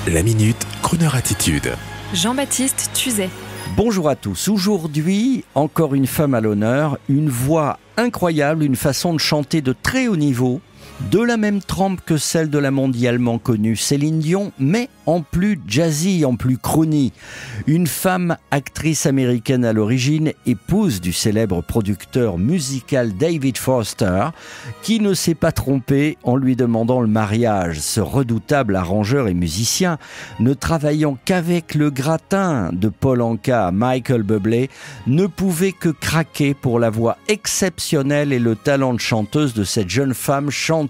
La Minute, Kroneur Attitude. Jean-Baptiste Tuzet. Bonjour à tous. Aujourd'hui, encore une femme à l'honneur, une voix incroyable, une façon de chanter de très haut niveau, de la même trempe que celle de la mondialement connue Céline Dion, mais en plus jazzy, en plus croonie. Une femme actrice américaine à l'origine, épouse du célèbre producteur musical David Foster, qui ne s'est pas trompé en lui demandant le mariage. Ce redoutable arrangeur et musicien, ne travaillant qu'avec le gratin de Paul Anka à Michael Bublé, ne pouvait que craquer pour la voix exceptionnelle et le talent de chanteuse de cette jeune femme chanteuse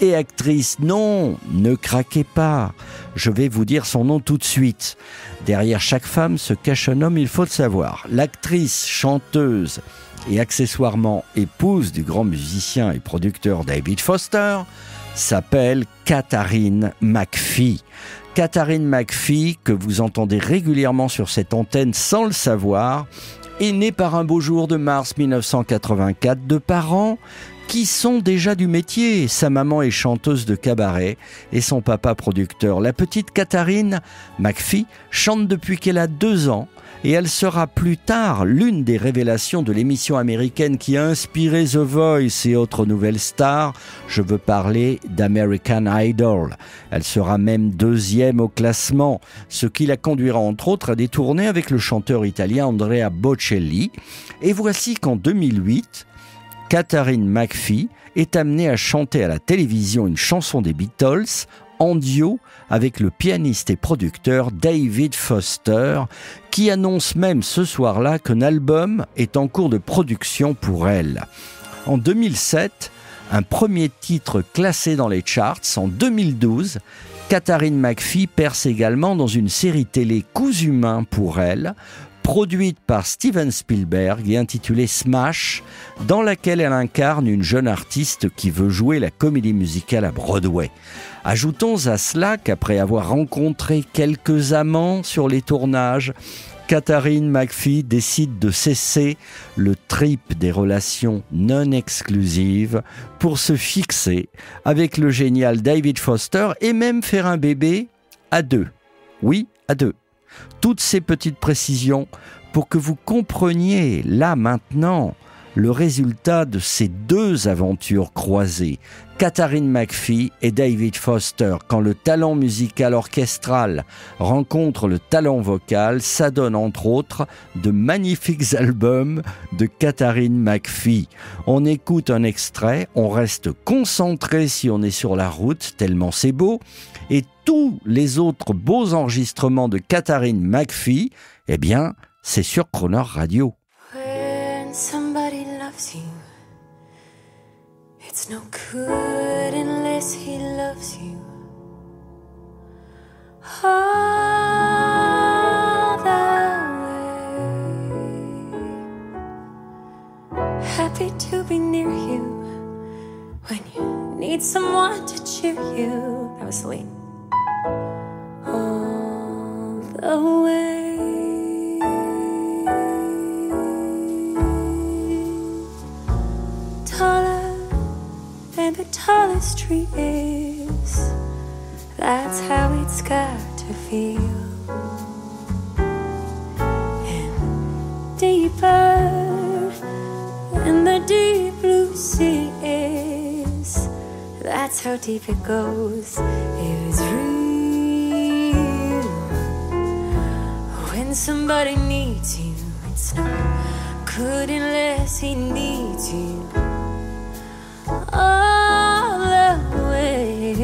et actrice. Non, ne craquez pas. Je vais vous dire son nom tout de suite. Derrière chaque femme se cache un homme, il faut le savoir. L'actrice, chanteuse et accessoirement épouse du grand musicien et producteur David Foster s'appelle Katharine McPhee. Katharine McPhee, que vous entendez régulièrement sur cette antenne sans le savoir, est née par un beau jour de mars 1984 de parents qui sont déjà du métier. Sa maman est chanteuse de cabaret et son papa producteur. La petite Katharine McPhee chante depuis qu'elle a 2 ans et elle sera plus tard l'une des révélations de l'émission américaine qui a inspiré The Voice et autres nouvelles stars. Je veux parler d'American Idol. Elle sera même 2e au classement, ce qui la conduira entre autres à des tournées avec le chanteur italien Andrea Bocelli. Et voici qu'en 2008, Katharine McPhee est amenée à chanter à la télévision une chanson des Beatles en duo avec le pianiste et producteur David Foster, qui annonce même ce soir-là qu'un album est en cours de production pour elle. En 2007, un premier titre classé dans les charts. En 2012, Katharine McPhee perce également dans une série télé Coups humains pour elle, produite par Steven Spielberg et intitulée Smash, dans laquelle elle incarne une jeune artiste qui veut jouer la comédie musicale à Broadway. Ajoutons à cela qu'après avoir rencontré quelques amants sur les tournages, Katharine McPhee décide de cesser le trip des relations non exclusives pour se fixer avec le génial David Foster et même faire un bébé à 2. Oui, à 2. Toutes ces petites précisions pour que vous compreniez là maintenant le résultat de ces 2 aventures croisées. Katharine McPhee et David Foster. Quand le talent musical orchestral rencontre le talent vocal, ça donne entre autres de magnifiques albums de Katharine McPhee. On écoute un extrait, on reste concentré si on est sur la route, tellement c'est beau. Et tous les autres beaux enregistrements de Katharine McPhee, eh bien, c'est sur Kroneur Radio. When somebody loves you, it's no good unless he loves you all the way. Happy to be near you when you need someone to cheer you. That was Celine. All the way. Taller than the tallest tree is. That's how it's got to feel. And deeper than the deep blue sea is. That's how deep it goes. It's real. When somebody needs you, it's no good unless he needs you all the way.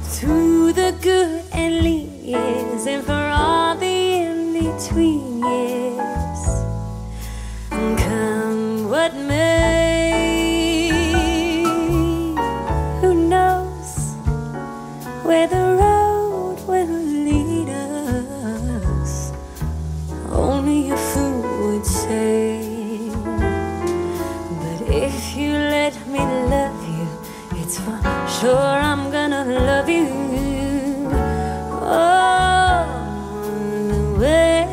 Through the good and lean years and for all the in-between years. Come what may, who knows where the road will lead us? Only a fool would say. But if you let me love you, it's for sure I'm gonna love you all the way.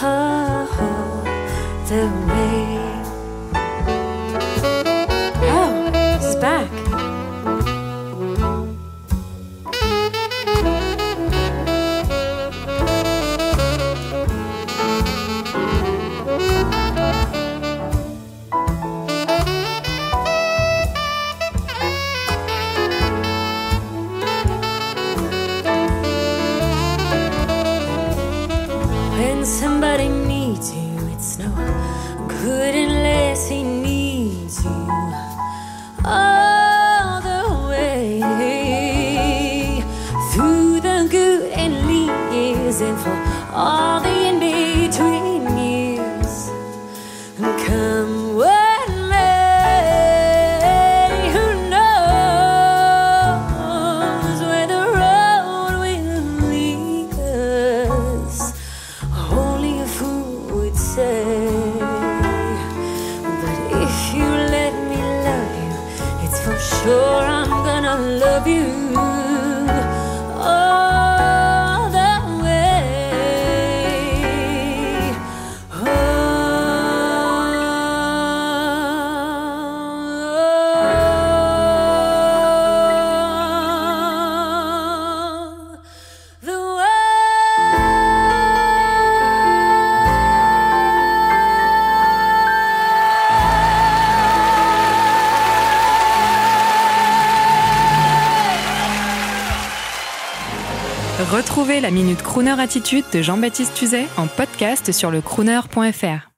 All the way. Oh, he's back. so sure I'm gonna love you all the way. The way. Retrouvez la Minute Crooner Attitude de Jean-Baptiste Tuzet en podcast sur lecrooner.fr.